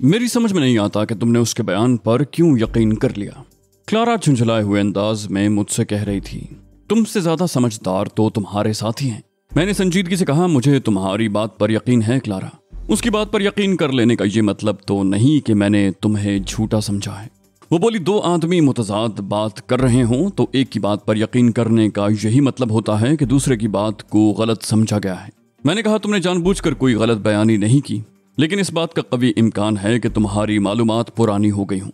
मेरी समझ में नहीं आता कि तुमने उसके बयान पर क्यों यकीन कर लिया। क्लारा झुंझलाए हुए अंदाज में मुझसे कह रही थी, तुमसे ज्यादा समझदार तो तुम्हारे साथी हैं। मैंने संजीदगी से कहा, मुझे तुम्हारी बात पर यकीन है क्लारा। उसकी बात पर यकीन कर लेने का ये मतलब तो नहीं कि मैंने तुम्हें झूठा समझा है। वो बोली, दो आदमी मुतजाद बात कर रहे हों तो एक की बात पर यकीन करने का यही मतलब होता है कि दूसरे की बात को गलत समझा गया है। मैंने कहा, तुमने जानबूझकर कोई गलत बयानी नहीं की, लेकिन इस बात का कभी इम्कान है कि तुम्हारी मालूमात पुरानी हो गई हों।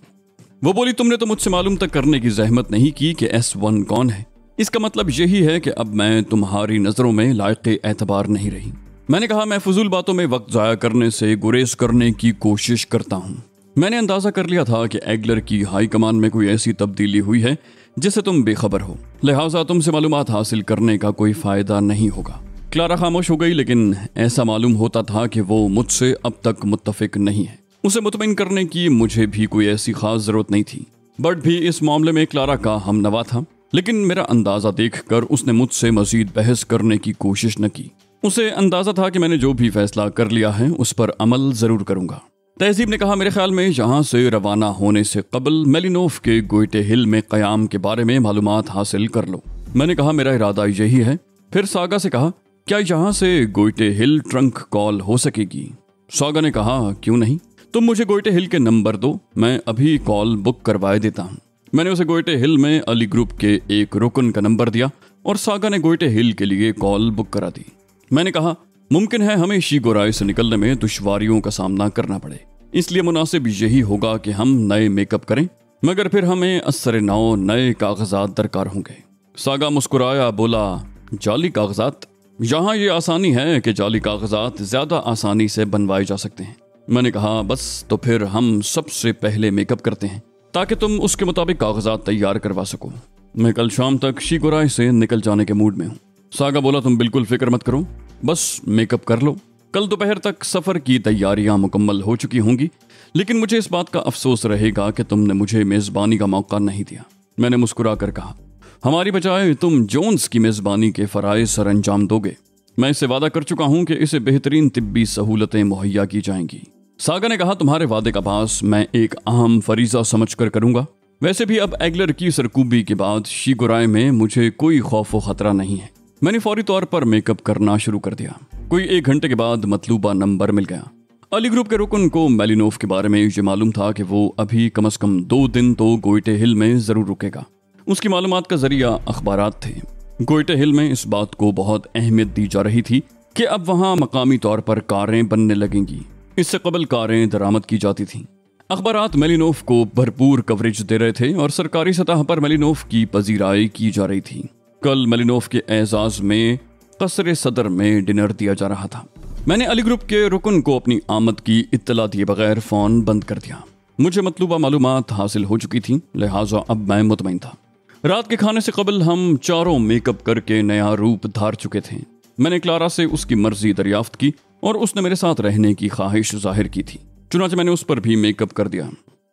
वो बोली, तुमने तो मुझसे मालूम तक करने की जहमत नहीं की कि S1 कौन है। इसका मतलब यही है कि अब मैं तुम्हारी नजरों में लायक एतबार नहीं रही। मैंने कहा, मैं फजूल बातों में वक्त जाया करने से गुरेज करने की कोशिश करता हूँ। मैंने अंदाजा कर लिया था कि एगलर की हाई कमान में कोई ऐसी तब्दीली हुई है जिससे तुम बेखबर हो, लिहाजा तुमसे मालूमात हासिल करने का कोई फायदा नहीं होगा। क्लारा खामोश हो गई, लेकिन ऐसा मालूम होता था कि वो मुझसे अब तक मुत्तफिक नहीं है। उसे मुतमईन करने की मुझे भी कोई ऐसी खास जरूरत नहीं थी। बट भी इस मामले में क्लारा का हमनवा था, लेकिन मेरा अंदाजा देखकर उसने मुझसे मजीद बहस करने की कोशिश न की। उसे अंदाजा था कि मैंने जो भी फैसला कर लिया है उस पर अमल जरूर करूंगा। तहजीब ने कहा, मेरे ख्याल में यहाँ से रवाना होने से कबल मेलिनोफ के गोइटे हिल में क़याम के बारे में मालूमात हासिल कर लो। मैंने कहा, मेरा इरादा यही है। फिर सागा से कहा, क्या यहाँ से गोइटे हिल ट्रंक कॉल हो सकेगी? सागा ने कहा, क्यों नहीं, तुम मुझे गोइटे हिल के नंबर दो, मैं अभी कॉल बुक करवाए देता हूँ। मैंने उसे गोइटे हिल में अली ग्रुप के एक रुकन का नंबर दिया और सागा ने गोइटे हिल के लिए कॉल बुक करा दी। मैंने कहा, मुमकिन है हमें शीगोराय से निकलने में दुश्वारियों का सामना करना पड़े, इसलिए मुनासिब यही होगा कि हम नए मेकअप करें, मगर फिर हमें असर नौ नए कागजात दरकार होंगे। सागा मुस्कुराया, बोला, जाली कागजात? यहाँ ये आसानी है कि जाली कागजात ज्यादा आसानी से बनवाए जा सकते हैं। मैंने कहा, बस तो फिर हम सबसे पहले मेकअप करते हैं ताकि तुम उसके मुताबिक कागजात तैयार करवा सको। मैं कल शाम तक शीगोराय से निकल जाने के मूड में हूँ। सागा बोला, तुम बिल्कुल फिक्र मत करो, बस मेकअप कर लो। कल दोपहर तक सफर की तैयारियां मुकम्मल हो चुकी होंगी, लेकिन मुझे इस बात का अफसोस रहेगा कि तुमने मुझे मेजबानी का मौका नहीं दिया। मैंने मुस्कुरा कर कहा, हमारी बजाय तुम जोन्स की मेजबानी के फराइज सर अंजाम दोगे। मैं इससे वादा कर चुका हूं कि इसे बेहतरीन तिब्बी सहूलतें मुहैया की जाएंगी। सागा ने कहा, तुम्हारे वादे का पास मैं एक अहम फरीजा समझकर करूंगा। वैसे भी अब एगलर की सरकूबी के बाद शीगोराय में मुझे कोई खौफ व खतरा नहीं है। मैंने फौरी तौर पर मेकअप करना शुरू कर दिया। कोई 1 घंटे के बाद मतलूबा नंबर मिल गया। अली ग्रुप के रुकन को मेलिनोफ के बारे में ये मालूम था कि वो अभी कम से कम 2 दिन तो गोइटे हिल में जरूर रुकेगा। उसकी मालूमात का जरिया अखबारात थे। गोइटे हिल में इस बात को बहुत अहमियत दी जा रही थी कि अब वहां मकामी तौर पर कारें बनने लगेंगी। इससे कबल कारें दरामद की जाती थीं। अखबारात मेलिनोफ को भरपूर कवरेज दे रहे थे और सरकारी सतह पर मेलिनोफ की पजीराई की जा रही थी। कल मेलिनोफ के एजाज में कसरे सदर में डिनर दिया जा रहा था। मैंने अली ग्रुप के रुकन को अपनी आमद की इत्तला दिए बगैर फोन बंद कर दिया। मुझे मतलूबा मालूमात हासिल हो चुकी थी, लिहाजा अब मैं मुतमईन था। रात के खाने से कबल हम चारों मेकअप करके नया रूप धार चुके थे। मैंने क्लारा से उसकी मर्जी दरियाफ्त की और उसने मेरे साथ रहने की ख्वाहिश जाहिर की थी। चुनांचे मैंने उस पर भी मेकअप कर दिया।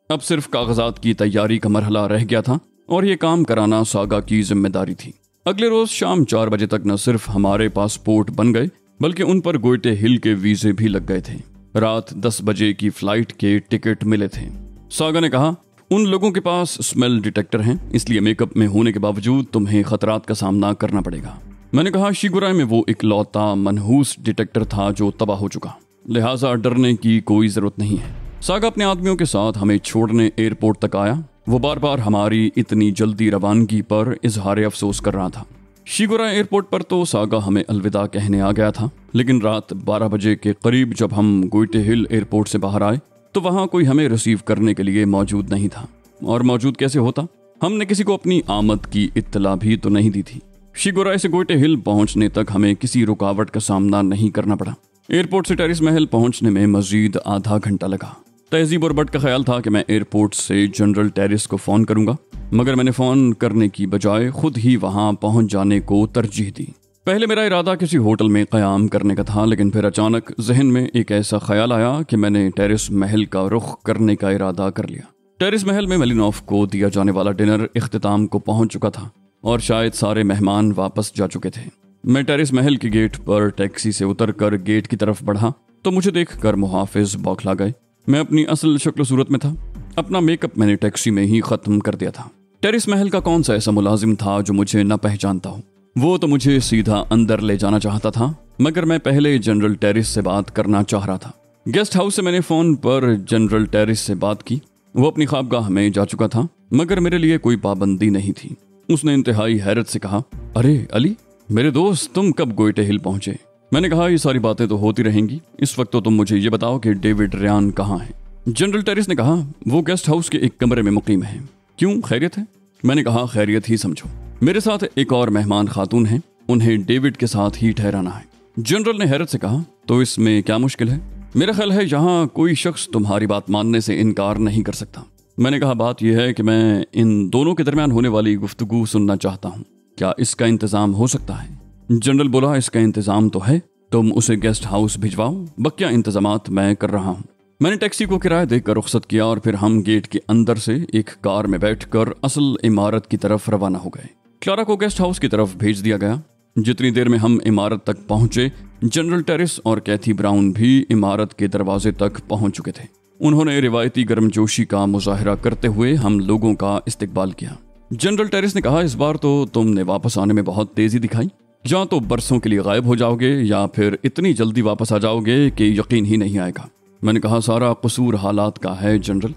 अब सिर्फ कागजात की तैयारी का मरहला रह गया था और ये काम कराना सागा की जिम्मेदारी थी। अगले रोज शाम 4 बजे तक न सिर्फ हमारे पासपोर्ट बन गए बल्कि उन पर गोइटे हिल के वीजे भी लग गए थे। रात 10 बजे की फ्लाइट के टिकट मिले थे। सागा ने कहा, उन लोगों के पास स्मेल डिटेक्टर हैं, इसलिए मेकअप में होने के बावजूद तुम्हें खतरात का सामना करना पड़ेगा। मैंने कहा, शीगोराय में वो इकलौता मनहूस डिटेक्टर था जो तबाह हो चुका, लिहाजा डरने की कोई जरूरत नहीं है। सागा अपने आदमियों के साथ हमें छोड़ने एयरपोर्ट तक आया। वो बार बार हमारी इतनी जल्दी रवानगी पर इजहार अफसोस कर रहा था। शीगोराय एयरपोर्ट पर तो सागा हमें अलविदा कहने आ गया था, लेकिन रात 12 बजे के करीब जब हम गोइटे हिल एयरपोर्ट से बाहर आए तो वहां कोई हमें रिसीव करने के लिए मौजूद नहीं था। और मौजूद कैसे होता? हमने किसी को अपनी आमद की इत्तला भी तो नहीं दी थी। शीगोराय से गोइटे हिल पहुंचने तक हमें किसी रुकावट का सामना नहीं करना पड़ा। एयरपोर्ट से टेरिस महल पहुंचने में मजीद आधा घंटा लगा। तहजीब और बट का ख्याल था कि मैं एयरपोर्ट से जनरल टेरिस को फोन करूंगा, मगर मैंने फोन करने की बजाय खुद ही वहां पहुंच जाने को तरजीह दी। पहले मेरा इरादा किसी होटल में क़याम करने का था, लेकिन फिर अचानक जहन में एक ऐसा ख्याल आया कि मैंने टेरिस महल का रुख करने का इरादा कर लिया। टेरिस महल में मेलिनोफ को दिया जाने वाला डिनर इख्तिताम को पहुंच चुका था और शायद सारे मेहमान वापस जा चुके थे। मैं टेरिस महल के गेट पर टैक्सी से उतरकर गेट की तरफ बढ़ा तो मुझे देखकर मुहाफिज बौखला गए। मैं अपनी असल शक्ल सूरत में था। अपना मेकअप मैंने टैक्सी में ही खत्म कर दिया था। टेरिस महल का कौन सा ऐसा मुलाजिम था जो मुझे न पहचानता हो। वो तो मुझे सीधा अंदर ले जाना चाहता था, मगर मैं पहले जनरल टेरिस से बात करना चाह रहा था। गेस्ट हाउस से मैंने फोन पर जनरल टेरिस से बात की। वो अपनी ख्वाबगाह में जा चुका था, मगर मेरे लिए कोई पाबंदी नहीं थी। उसने इंतहाई हैरत से कहा, अरे अली मेरे दोस्त, तुम कब गोइटे हिल पहुंचे? मैंने कहा, ये सारी बातें तो होती रहेंगी, इस वक्त तो तुम मुझे ये बताओ कि डेविड रियान कहाँ है। जनरल टेरिस ने कहा, वो गेस्ट हाउस के एक कमरे में मुकीम है। क्यों, खैरियत है? मैंने कहा, खैरियत ही समझो। मेरे साथ एक और मेहमान खातून हैं, उन्हें डेविड के साथ ही ठहराना है। जनरल ने हैरत से कहा, तो इसमें क्या मुश्किल है? मेरा ख्याल है यहाँ कोई शख्स तुम्हारी बात मानने से इनकार नहीं कर सकता। मैंने कहा, बात यह है कि मैं इन दोनों के दरमियान होने वाली गुफ्तगू सुनना चाहता हूँ। क्या इसका इंतजाम हो सकता है? जनरल बोला, इसका इंतजाम तो है, तुम उसे गेस्ट हाउस भिजवाओ, बकिया इंतजामात मैं कर रहा हूँ। मैंने टैक्सी को किराया देकर रुख्सत किया और फिर हम गेट के अंदर से एक कार में बैठकर असल इमारत की तरफ रवाना हो गए। क्लारा को गेस्ट हाउस की तरफ भेज दिया गया। जितनी देर में हम इमारत तक पहुंचे, जनरल टेरिस और कैथी ब्राउन भी इमारत के दरवाजे तक पहुंच चुके थे। उन्होंने रिवायती गर्मजोशी का मुजाहरा करते हुए हम लोगों का इस्तकबाल किया। जनरल टेरिस ने कहा, इस बार तो तुमने वापस आने में बहुत तेजी दिखाई। या तो बरसों के लिए गायब हो जाओगे या फिर इतनी जल्दी वापस आ जाओगे कि यकीन ही नहीं आएगा। मैंने कहा, सारा कसूर हालात का है जनरल,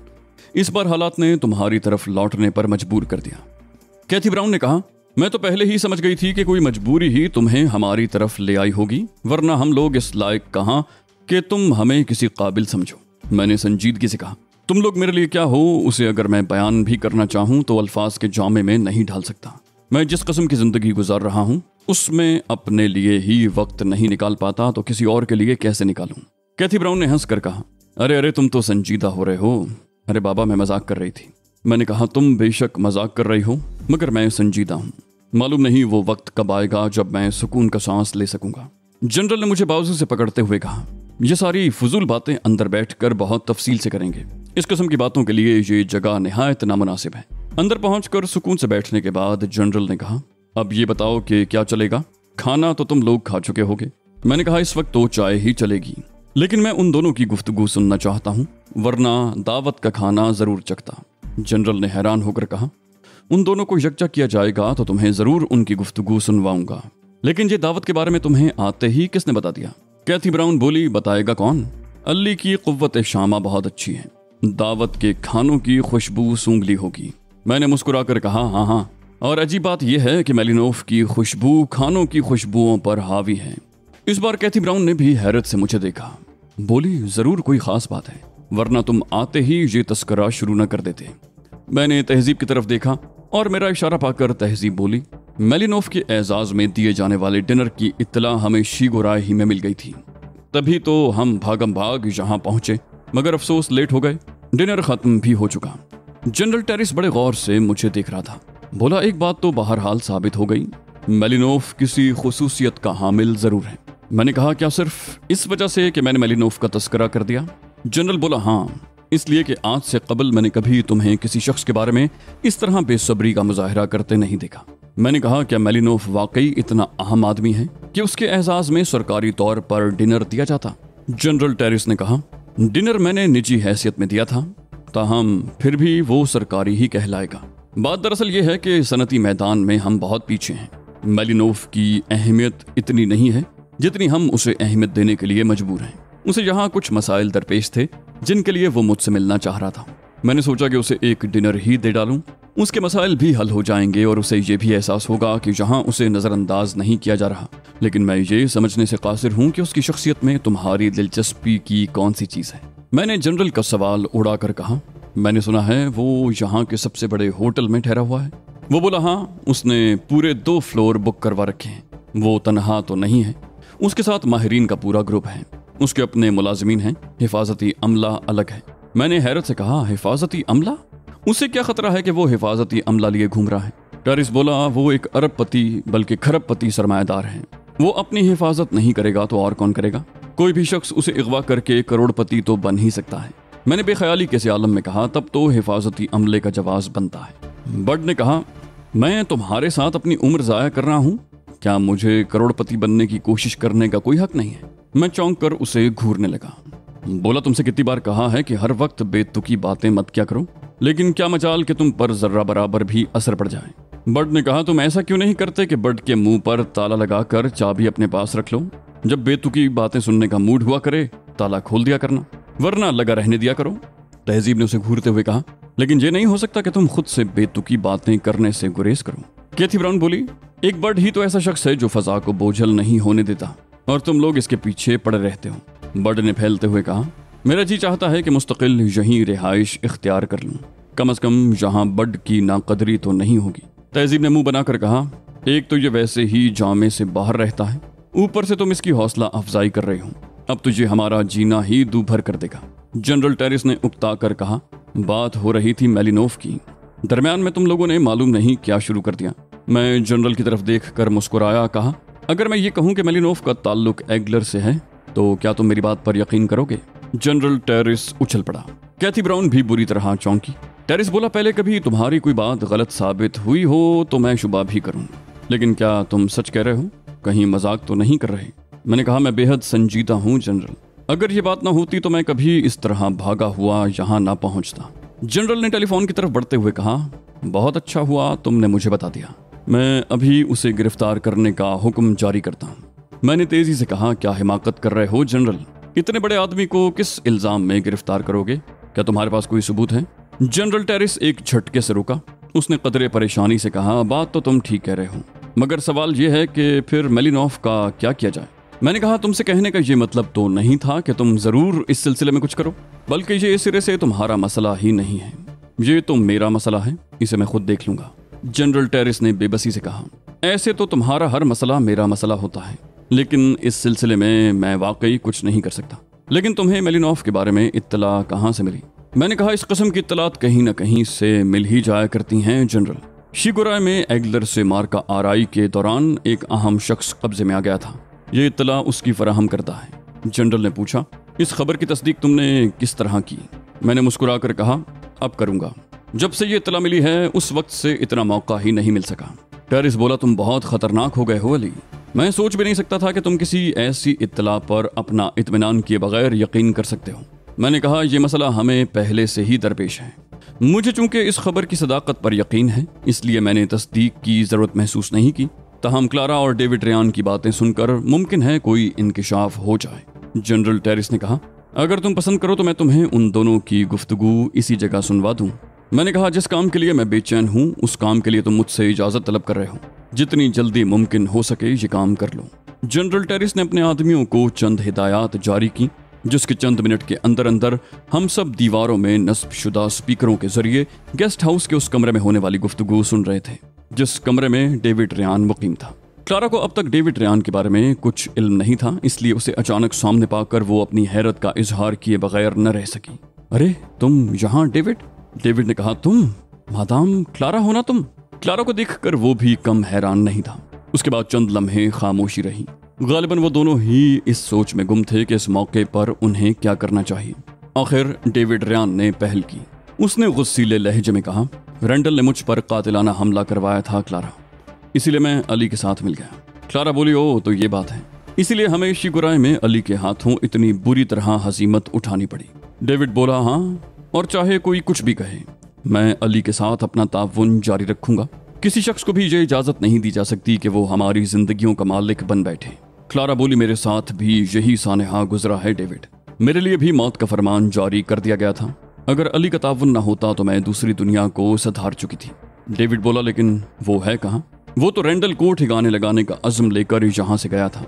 इस बार हालात ने तुम्हारी तरफ लौटने पर मजबूर कर दिया। कैथी ब्राउन ने कहा, मैं तो पहले ही समझ गई थी कि कोई मजबूरी ही तुम्हें हमारी तरफ ले आई होगी, वरना हम लोग इस लायक कहां कि तुम हमें किसी काबिल समझो। मैंने संजीदगी से कहा, तुम लोग मेरे लिए क्या हो उसे अगर मैं बयान भी करना चाहूं तो अल्फाज के जामे में नहीं ढाल सकता। मैं जिस किस्म की जिंदगी गुजार रहा हूं उसमें अपने लिए ही वक्त नहीं निकाल पाता तो किसी और के लिए कैसे निकालूं? कैथी ब्राउन ने हंस कर कहा, अरे अरे तुम तो संजीदा हो रहे हो। अरे बाबा, मैं मजाक कर रही थी। मैंने कहा, तुम बेशक मजाक कर रही हो, मगर मैं संजीदा हूं। मालूम नहीं वो वक्त कब आएगा जब मैं सुकून का सांस ले सकूंगा। जनरल ने मुझे बाजू से पकड़ते हुए कहा, ये सारी फजूल बातें अंदर बैठकर बहुत तफसील से करेंगे। इस किस्म की बातों के लिए ये जगह निहायत नामुनासिब है। अंदर पहुंचकर सुकून से बैठने के बाद जनरल ने कहा, अब ये बताओ कि क्या चलेगा? खाना तो तुम लोग खा चुके होगे। मैंने कहा, इस वक्त तो चाय ही चलेगी, लेकिन मैं उन दोनों की गुफ्तगू सुनना चाहता हूँ, वरना दावत का खाना जरूर चखता। जनरल ने हैरान होकर कहा, उन दोनों को यकजा किया जाएगा तो तुम्हें जरूर उनकी गुफ्तगू सुनवाऊंगा, लेकिन ये दावत के बारे में तुम्हें आते ही किसने बता दिया? कैथी ब्राउन बोली, बताएगा कौन? अली की कुव्वत शामा बहुत अच्छी है, दावत के खानों की खुशबू सूंघली होगी। मैंने मुस्कुराकर कहा, हाँ हाँ, और अजीब बात यह है कि मेलिनोफ की खुशबू खानों की खुशबुओं पर हावी है। इस बार कैथी ब्राउन ने भी हैरत से मुझे देखा। बोली, जरूर कोई खास बात है, वरना तुम आते ही ये तस्करा शुरू न कर देते। मैंने तहजीब की तरफ देखा और मेरा इशारा पाकर तहजीब बोली, मेलिनोफ के एजाज में दिए जाने वाले डिनर की इत्तला हमें शीगोराय ही में मिल गई थी। तभी तो हम भागम भाग यहाँ पहुंचे, मगर अफसोस लेट हो गए। डिनर खत्म भी हो चुका। जनरल टेरिस बड़े गौर से मुझे देख रहा था। बोला, एक बात तो बहरहाल साबित हो गई, मेलिनोफ किसी खुसूसियत का हामिल जरूर है। मैंने कहा, क्या सिर्फ इस वजह से कि मैंने मेलिनोफ का तस्करा कर दिया? जनरल बोला, हाँ, इसलिए कि आज से कबल मैंने कभी तुम्हें किसी शख्स के बारे में इस तरह बेसब्री का मुजाहरा करते नहीं देखा। मैंने कहा, क्या मेलिनोफ वाकई इतना अहम आदमी है कि उसके एजाज में सरकारी तौर पर डिनर दिया जाता? जनरल टेरिस ने कहा, डिनर मैंने निजी हैसियत में दिया था, ताहम फिर भी वो सरकारी ही कहलाएगा। बात दरअसल ये है कि सनती मैदान में हम बहुत पीछे हैं। मेलिनोफ की अहमियत इतनी नहीं है जितनी हम उसे अहमियत देने के लिए मजबूर हैं। उसे यहाँ कुछ मसाइल दरपेश थे जिनके लिए वो मुझसे मिलना चाह रहा था। मैंने सोचा कि उसे एक डिनर ही दे डालूं, उसके मसाइल भी हल हो जाएंगे और उसे ये भी एहसास होगा कि जहाँ उसे नज़रअंदाज नहीं किया जा रहा। लेकिन मैं ये समझने से कासिर हूँ कि उसकी शख्सियत में तुम्हारी दिलचस्पी की कौन सी चीज़ है। मैंने जनरल का सवाल उड़ा कर कहा, मैंने सुना है वो यहाँ के सबसे बड़े होटल में ठहरा हुआ है। वो बोला, हाँ, उसने पूरे 2 फ्लोर बुक करवा रखे हैं। वो तनहा तो नहीं है, उसके साथ माहिरीन का पूरा ग्रुप है। उसके अपने मुलाजिमीन हैं, हिफाजती अमला अलग है। मैंने हैरत से कहा, हिफाजती अमला? उसे क्या खतरा है कि वो हिफाजती अमला लिए घूम रहा है? टेरिस बोला, वो एक अरबपति बल्कि खरबपति सरमायादार है। वो अपनी हिफाजत नहीं करेगा तो और कौन करेगा? कोई भी शख्स उसे अगवा करके करोड़पति तो बन ही सकता है। मैंने बेख्याली के आलम में कहा, तब तो हिफाजती अमले का जवाब बनता है। बर्ड ने कहा, मैं तुम्हारे साथ अपनी उम्र जाया कर रहा हूँ, क्या मुझे करोड़पति बनने की कोशिश करने का कोई हक नहीं है? मैं चौंक कर उसे घूरने लगा। बोला तुमसे कितनी बार कहा है कि हर वक्त बेतुकी बातें मत क्या करो, लेकिन क्या मजाल कि तुम पर जर्रा बराबर भी असर पड़ जाए। बर्ड ने कहा तुम ऐसा क्यों नहीं करते कि बर्ड के मुंह पर ताला लगाकर चाबी अपने पास रख लो। जब बेतुकी बातें सुनने का मूड हुआ करे ताला खोल दिया करना, वरना लगा रहने दिया करो। तहजीब ने उसे घूरते हुए कहा लेकिन ये नहीं हो सकता कि तुम खुद से बेतुकी बातें करने से गुरेज करो। कैथी ब्राउन बोली एक बर्ड ही तो ऐसा शख्स है जो फजा को बोझल नहीं होने देता और तुम लोग इसके पीछे पड़े रहते हो। बर्ड ने फैलते हुए कहा मेरा जी चाहता है कि मुस्तकिल यहीं रिहाइश इख्तियार कर लूं, कम से कम यहाँ बर्ड की नाकदरी तो नहीं होगी। तहजीब ने मुंह बनाकर कहा एक तो ये वैसे ही जामे से बाहर रहता है, ऊपर से तुम इसकी हौसला अफजाई कर रहे हो, अब तो ये हमारा जीना ही दूभर कर देगा। जनरल टेरिस ने उकता कर कहा बात हो रही थी मेलिनोफ की, दरमियान में तुम लोगों ने मालूम नहीं क्या शुरू कर दिया। मैं जनरल की तरफ देख कर मुस्कुराया, कहा अगर मैं ये कहूँ कि मेलिनोफ का ताल्लुक एग्लर से है तो क्या तुम मेरी बात पर यकीन करोगे। जनरल टेरिस उछल पड़ा। कैथी ब्राउन भी बुरी तरह चौंकी। टेरिस बोला पहले कभी तुम्हारी कोई बात गलत साबित हुई हो तो मैं शुबा भी करूं, लेकिन क्या तुम सच कह रहे हो, कहीं मजाक तो नहीं कर रहे। मैंने कहा मैं बेहद संजीदा हूं जनरल, अगर ये बात ना होती तो मैं कभी इस तरह भागा हुआ यहाँ ना पहुंचता। जनरल ने टेलीफोन की तरफ बढ़ते हुए कहा बहुत अच्छा हुआ तुमने मुझे बता दिया, मैं अभी उसे गिरफ्तार करने का हुक्म जारी करता हूँ। मैंने तेजी से कहा क्या हिमाकत कर रहे हो जनरल, इतने बड़े आदमी को किस इल्जाम में गिरफ्तार करोगे, क्या तुम्हारे पास कोई सबूत है। जनरल टेरिस एक झटके से रुका। उसने कदरे परेशानी से कहा बात तो तुम ठीक कह रहे हो, मगर सवाल यह है कि फिर मेलिनोफ का क्या किया जाए। मैंने कहा तुमसे कहने का ये मतलब तो नहीं था कि तुम जरूर इस सिलसिले में कुछ करो, बल्कि ये सिरे से तुम्हारा मसला ही नहीं है, ये तो मेरा मसला है, इसे मैं खुद देख लूंगा। जनरल टेरिस ने बेबसी से कहा ऐसे तो तुम्हारा हर मसला मेरा मसला होता है, लेकिन इस सिलसिले में मैं वाकई कुछ नहीं कर सकता। लेकिन तुम्हें मेलिनोफ के बारे में इत्तला कहाँ से मिली। मैंने कहा इस किस्म की इत्तलात कहीं न कहीं से मिल ही जाया करती हैं जनरल। शिगुराय में एग्लर से मार्का आरआई के दौरान एक अहम शख्स कब्जे में आ गया था, ये इत्तला उसकी फराहम करता है। जनरल ने पूछा इस खबर की तस्दीक तुमने किस तरह की। मैंने मुस्कुरा कर कहा अब करूंगा, जब से ये इत्तला मिली है उस वक्त से इतना मौका ही नहीं मिल सका। टेरिस बोला तुम बहुत खतरनाक हो गए हो अली, मैं सोच भी नहीं सकता था कि तुम किसी ऐसी इत्तला पर अपना इत्मीनान किए बगैर यकीन कर सकते हो। मैंने कहा यह मसला हमें पहले से ही दरपेश है, मुझे चूंकि इस खबर की सदाकत पर यकीन है इसलिए मैंने तस्दीक की जरूरत महसूस नहीं की। तहम क्लारा और डेविड रेयान की बातें सुनकर मुमकिन है कोई इंकिशाफ हो जाए। जनरल टेरिस ने कहा अगर तुम पसंद करो तो मैं तुम्हें उन दोनों की गुफ्तगू इसी जगह सुनवा दूं। मैंने कहा जिस काम के लिए मैं बेचैन हूं उस काम के लिए तुम मुझसे इजाजत तलब कर रहे हो, जितनी जल्दी मुमकिन हो सके ये काम कर लो। जनरल टेरिस ने अपने आदमियों को चंद हिदायत जारी की, जिसके चंद मिनट के अंदर अंदर हम सब दीवारों में नस्ब शुदा स्पीकरों के जरिए गेस्ट हाउस के उस कमरे में होने वाली गुफ्तगू सुन रहे थे जिस कमरे में डेविड रेयान मुकीम था। क्लारा को अब तक डेविड रेयान के बारे में कुछ इल्म नहीं था, इसलिए उसे अचानक सामने पाकर वो अपनी हैरत का इजहार किए बगैर न रह सकी। अरे तुम यहाँ डेविड। डेविड ने कहा तुम मादाम क्लारा हो ना तुम। क्लारा को देखकर वो भी कम हैरान नहीं था। उसके बाद चंद लम्हे खामोशी रही। गालिबन वो दोनों ही इस सोच में गुम थे कि इस मौके पर उन्हें क्या करना चाहिए। आखिर डेविड रेयान ने पहल की। उसने गुस्सीले लहजे में कहा रेंडल ने मुझ पर कातिलाना हमला करवाया था क्लारा, इसीलिए मैं अली के साथ मिल गया। क्लारा बोली ओ तो ये बात है, इसीलिए हमें शिगुराय में अली के हाथों इतनी बुरी तरह हजीमत उठानी पड़ी। डेविड बोला हाँ, और चाहे कोई कुछ भी कहे मैं अली के साथ अपना ताउन जारी रखूंगा। किसी शख्स को भी ये इजाजत नहीं दी जा सकती कि वो हमारी जिंदगियों का मालिक बन बैठे। क्लारा बोली मेरे साथ भी यही सानहा गुजरा है डेविड, मेरे लिए भी मौत का फरमान जारी कर दिया गया था। अगर अली का ताउन न होता तो मैं दूसरी दुनिया को सधार चुकी थी। डेविड बोला लेकिन वो है कहाँ। वो तो रेंडल को ठिकाने लगाने का अज़्म लेकर यहाँ से गया था।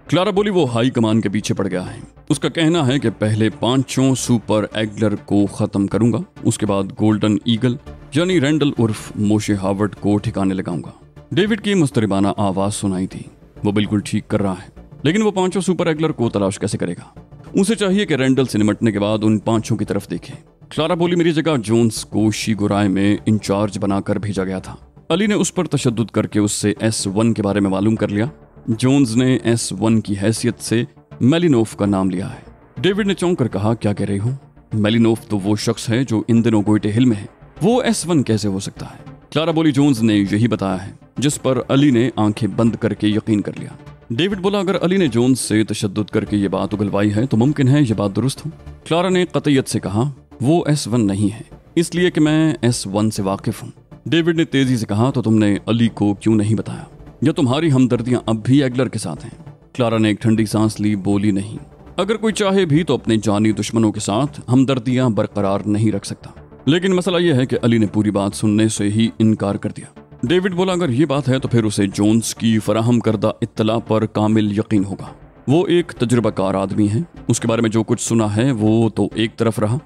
क्लारा बोली वो हाई कमान के पीछे पड़ गया है। उसका कहना है कि पहले 5 सुपर एग्लर को खत्म करूंगा, उसके बाद गोल्डन ईगल यानी रेंडल उर्फ मोशे हावर्ड को ठिकाने लगाऊंगा। डेविड की मुस्तरिबाना आवाज सुनाई थी। वो बिल्कुल ठीक कर रहा है, लेकिन वो 5 सुपर एग्लर को तलाश कैसे करेगा। उसे चाहिए कि रेंडल से निमटने के बाद उन 5 की तरफ देखे। क्लारा बोली मेरी जगह जोन्स को शिगुराय में इंचार्ज बनाकर भेजा गया था। अली ने उस पर तशद्दुद करके उससे S1 के बारे में मालूम कर लिया। जोन्स ने S1 की हैसियत से मेलिनोफ का नाम लिया है। डेविड ने चौंक कर कहा क्या कह रही हो। मेलिनोफ तो वो शख्स है जो इन दिनों गोइटे हिल में है, वो S1 कैसे हो सकता है। क्लारा बोली जोन्स ने यही बताया है, जिस पर अली ने आंखें बंद करके यकीन कर लिया। डेविड बोला, अगर अली ने जोन्स से तशद्दुद करके ये बात उगलवाई है तो मुमकिन है ये बात दुरुस्त हो। क्लारा ने कतईयत से कहा, वो S1 नहीं है, इसलिए कि मैं S1 से वाकिफ हूँ। डेविड ने तेजी से कहा, तो तुमने अली को क्यों नहीं बताया, या तुम्हारी हमदर्दियां अब भी एगलर के साथ हैं? क्लारा ने एक ठंडी सांस ली, बोली, नहीं, अगर कोई चाहे भी तो अपने जानी दुश्मनों के साथ हमदर्दियां बरकरार नहीं रख सकता। लेकिन मसला यह है कि अली ने पूरी बात सुनने से ही इनकार कर दिया। डेविड बोला, अगर ये बात है तो फिर उसे जोन्स की फराहम करदा इत्तला पर कामिल यकीन होगा। वो एक तजुर्बाकार आदमी है, उसके बारे में जो कुछ सुना है वो तो एक तरफ रहा,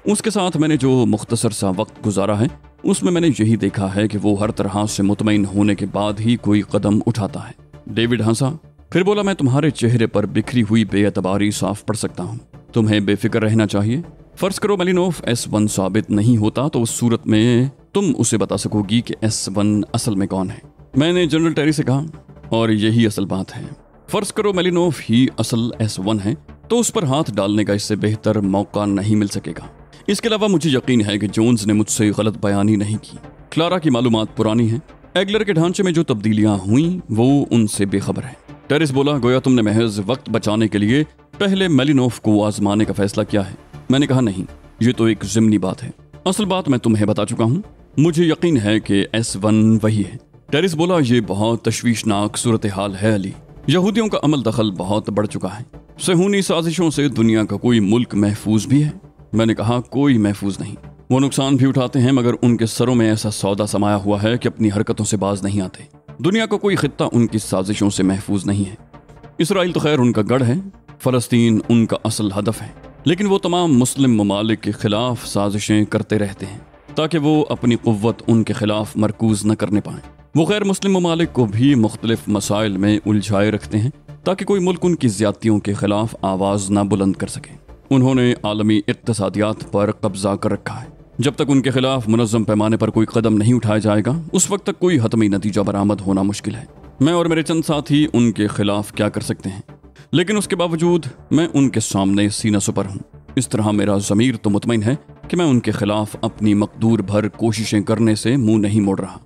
उसके साथ मैंने जो मुख्तसर सा वक्त गुजारा है उसमें मैंने यही देखा है कि वो हर तरह से मुतमईन होने के बाद ही कोई कदम उठाता है। डेविड हंसा, फिर बोला, मैं तुम्हारे चेहरे पर बिखरी हुई बेअतबारी साफ पढ़ सकता हूँ। तुम्हें बेफिक्र रहना चाहिए। फर्ज करो मेलिनोव S1 साबित नहीं होता तो उस सूरत में तुम उसे बता सकोगी कि S1 असल में कौन है। मैंने जनरल टेरी से कहा, और यही असल बात है। फर्ज करो मेलिनोव ही असल S1 है तो उस पर हाथ डालने का इससे बेहतर मौका नहीं मिल सकेगा। इसके अलावा मुझे यकीन है कि जोन्स ने मुझसे गलत बयानी नहीं की। क्लारा की मालूमात पुरानी है, एगलर के ढांचे में जो तब्दीलियां हुई वो उनसे बेखबर है। टेरिस बोला, गोया तुमने महज वक्त बचाने के लिए पहले मेलिनोव को आजमाने का फैसला किया है। मैंने कहा, नहीं, ये तो एक ज़िम्नी बात है, असल बात मैं तुम्हें बता चुका हूँ। मुझे यकीन है कि S1 वही है। टेरिस बोला, ये बहुत तशवीशनाक सूरत हाल है अली। यहूदियों का अमल दखल बहुत बढ़ चुका है। सहूनी साजिशों से दुनिया का कोई मुल्क महफूज भी है? मैंने कहा, कोई महफूज नहीं। वो नुकसान भी उठाते हैं मगर उनके सरों में ऐसा सौदा समाया हुआ है कि अपनी हरकतों से बाज नहीं आते। दुनिया का कोई खित्ता उनकी साजिशों से महफूज नहीं है। इसराइल तो खैर उनका गढ़ है, फलस्तीन उनका असल हदफ है, लेकिन वो तमाम मुस्लिम ममालिक के खिलाफ साजिशें करते रहते हैं ताकि वो अपनी कुव्वत उनके खिलाफ मरकूज न करने पाएं। वो गैर मुस्लिम ममालिक को भी मुख्तलिफ मसाइल में उलझाए रखते हैं ताकि कोई मुल्क उनकी ज्यादतियों के खिलाफ आवाज़ न बुलंद कर सके। उन्होंने आलमी इक्तसादियात पर कब्जा कर रखा है। जब तक उनके खिलाफ मुनज़्ज़म पैमाने पर कोई कदम नहीं उठाया जाएगा उस वक्त तक कोई हतमी नतीजा बरामद होना मुश्किल है। मैं और मेरे चंद साथी उनके खिलाफ क्या कर सकते हैं, लेकिन उसके बावजूद मैं उनके सामने सीना सुपर हूँ। इस तरह मेरा ज़मीर तो मुतमईन है कि मैं उनके खिलाफ अपनी मकदूर भर कोशिशें करने से मुंह नहीं मोड़ रहा।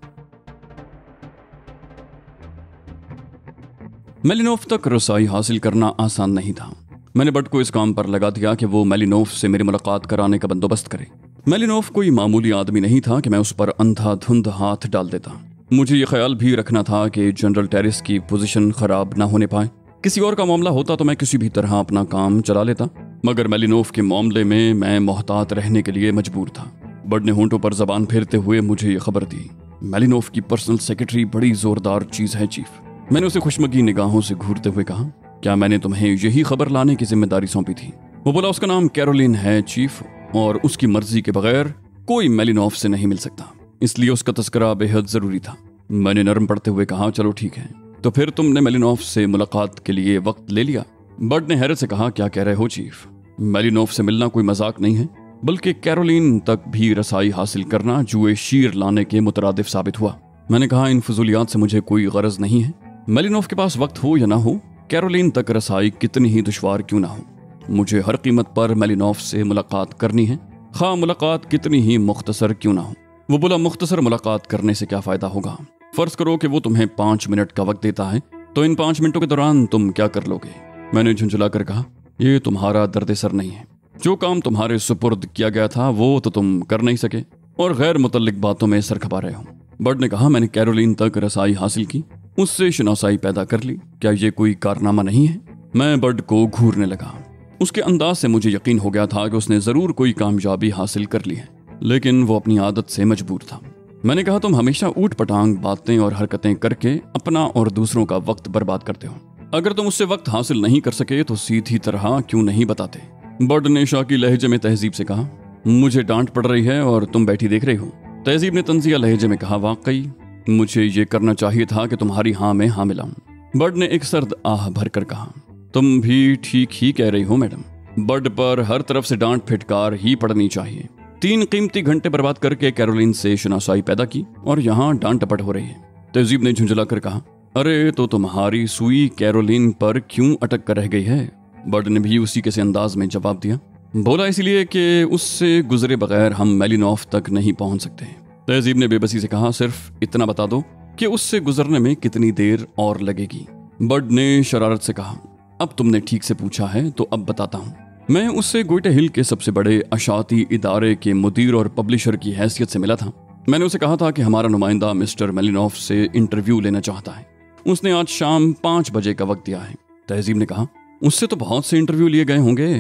मेलिनोव तक रसाई हासिल करना आसान नहीं था। मैंने बट को इस काम पर लगा दिया कि वो मेलिनोव से मेरी मुलाकात कराने का बंदोबस्त करे। मेलिनोव कोई मामूली आदमी नहीं था कि मैं उस पर अंधाधुंध हाथ डाल देता। मुझे ये ख्याल भी रखना था कि जनरल टेरिस की पोजीशन खराब ना होने पाए। किसी और का मामला होता तो मैं किसी भी तरह अपना काम चला लेता, मगर मेलिनोव के मामले में मैं मोहतात रहने के लिए मजबूर था। बट ने होंठों पर जबान फेरते हुए मुझे ये खबर दी, मेलिनोव की पर्सनल सेक्रेटरी बड़ी जोरदार चीज है चीफ। मैंने उसे खुशमगी निगाहों से घूरते हुए कहा, क्या मैंने तुम्हें यही खबर लाने की जिम्मेदारी सौंपी थी? वो बोला, उसका नाम कैरोलिन है चीफ, और उसकी मर्जी के बगैर कोई मेलिनोव से नहीं मिल सकता, इसलिए उसका तस्करा बेहद जरूरी था। मैंने नरम पड़ते हुए कहा, चलो ठीक है, तो फिर तुमने मेलिनोव से मुलाकात के लिए वक्त ले लिया? बर्ड ने हैरत से कहा, क्या कह रहे हो चीफ? मेलिनोव से मिलना कोई मजाक नहीं है, बल्कि कैरोलिन तक भी रसाई हासिल करना जुए शीर लाने के मुतरादिफ साबित हुआ। मैंने कहा, इन फजूलियात से मुझे कोई गरज नहीं है। मेलिनोव के पास वक्त हो या ना हो, कैरोलिन तक रसाई कितनी ही दुश्वार क्यों ना हो, मुझे हर कीमत पर मेलिनोव से मुलाकात करनी है, खा मुलाकात कितनी ही मुख्तसर क्यों ना हो। वो बोला, मुख्तसर मुलाकात करने से क्या फायदा होगा? फर्ज करो कि वो तुम्हें 5 मिनट का वक्त देता है, तो इन 5 मिनटों के दौरान तुम क्या कर लोगे? मैंने झुंझुला कर कहा, ये तुम्हारा दर्द सर नहीं है। जो काम तुम्हारे सुपुर्द किया गया था वो तो तुम कर नहीं सके, और गैर मुतल्लिक बातों में सर खपा रहे हो। बर्ड ने कहा, मैंने कैरोलिन तक रसाई हासिल की, उससे शनासाई पैदा कर ली, क्या ये कोई कारनामा नहीं है? मैं बर्ड को घूरने लगा। उसके अंदाज से मुझे यकीन हो गया था कि उसने जरूर कोई कामयाबी हासिल कर ली है, लेकिन वो अपनी आदत से मजबूर था। मैंने कहा, तुम हमेशा ऊट पटांग बातें और हरकतें करके अपना और दूसरों का वक्त बर्बाद करते हो। अगर तुम उससे वक्त हासिल नहीं कर सके तो सीधी तरह क्यों नहीं बताते? बर्ड ने शाकी लहजे में तहजीब से कहा, मुझे डांट पड़ रही है और तुम बैठी देख रही हो। तहजीब ने तंजिया लहजे में कहा, वाकई मुझे ये करना चाहिए था कि तुम्हारी हाँ में हाँ मिलाऊं। बर्ड ने एक सर्द आह भरकर कहा, तुम भी ठीक ही कह रही हो मैडम। बर्ड पर हर तरफ से डांट फिटकार ही पड़नी चाहिए। 3 कीमती घंटे बर्बाद करके कैरोलिन से शनासाई पैदा की और यहाँ डांट टपट हो रही है। तहजीब ने झुंझला कर कहा, अरे तो तुम्हारी सुई कैरोलिन पर क्यों अटक कर रह गई है? बर्ड ने भी उसी के से अंदाज में जवाब दिया, बोला, इसलिए कि उससे गुजरे बगैर हम मेलिनोव तक नहीं पहुंच सकते। तहजीब ने बेबसी से कहा, सिर्फ इतना बता दो कि उससे गुजरने में कितनी देर और लगेगी। बर्ड ने शरारत से कहा, अब तुमने ठीक से पूछा है तो अब बताता हूँ। मैं उससे गोइटे हिल के सबसे बड़े अशाती इदारे के मुदीर और पब्लिशर की हैसियत से मिला था। मैंने उसे कहा था कि हमारा नुमाइंदा मिस्टर मेलिनॉफ से इंटरव्यू लेना चाहता है। उसने आज शाम 5 बजे का वक्त दिया है। तहजीब ने कहा, उससे तो बहुत से इंटरव्यू लिए गए होंगे,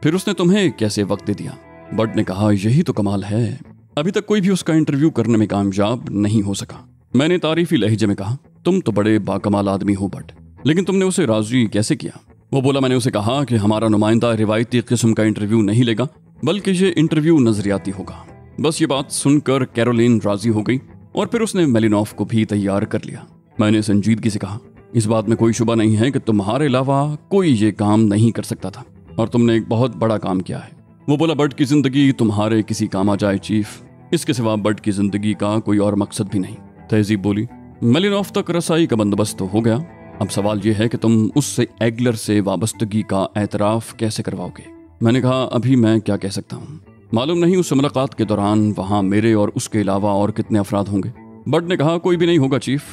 फिर उसने तुम्हें कैसे वक्त दे दिया? बर्ड ने कहा, यही तो कमाल है, अभी तक कोई भी उसका इंटरव्यू करने में कामयाब नहीं हो सका। मैंने तारीफी लहजे में कहा, तुम तो बड़े बाकमाल आदमी हो बट, लेकिन तुमने उसे राजी कैसे किया? वो बोला, मैंने उसे कहा कि हमारा नुमाइंदा रिवायती किस्म का इंटरव्यू नहीं लेगा, बल्कि ये इंटरव्यू नजरियाती होगा। बस ये बात सुनकर कैरोलिन राजी हो गई और फिर उसने मेलिनॉफ को भी तैयार कर लिया। मैंने संजीदगी से कहा, इस बात में कोई शुबा नहीं है कि तुम्हारे अलावा कोई ये काम नहीं कर सकता था और तुमने एक बहुत बड़ा काम किया है। वो बोला, बर्ड की जिंदगी तुम्हारे किसी काम आ जाए चीफ, इसके सिवा बर्ड की जिंदगी का कोई और मकसद भी नहीं। तहजीब बोली, मेलिनॉफ तक रसाई का बंदोबस्त तो हो गया, अब सवाल यह है कि तुम उससे एग्लर से वाबस्तगी का एतराफ कैसे करवाओगे? मैंने कहा, अभी मैं क्या कह सकता हूँ, मालूम नहीं उस मुलाकात के दौरान वहां मेरे और उसके अलावा और कितने अफराद होंगे। बर्ड ने कहा, कोई भी नहीं होगा चीफ,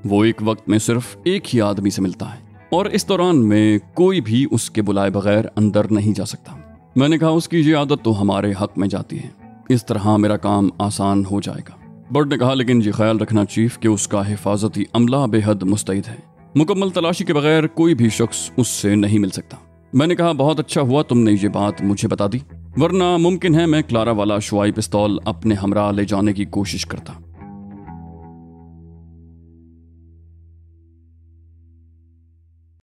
वो एक वक्त में सिर्फ एक ही आदमी से मिलता है और इस दौरान में कोई भी उसके बुलाए बगैर अंदर नहीं जा सकता। मैंने कहा, उसकी ये आदत तो हमारे हक में जाती है, इस तरह मेरा काम आसान हो जाएगा। बर्ड ने कहा, लेकिन ये ख्याल रखना चीफ कि उसका हिफाजती अमला बेहद मुस्तैद है, मुकम्मल तलाशी के बगैर कोई भी शख्स उससे नहीं मिल सकता। मैंने कहा, बहुत अच्छा हुआ तुमने ये बात मुझे बता दी, वरना मुमकिन है मैं क्लारा वाला शुआई पिस्तौल अपने हमरा ले जाने की कोशिश करता।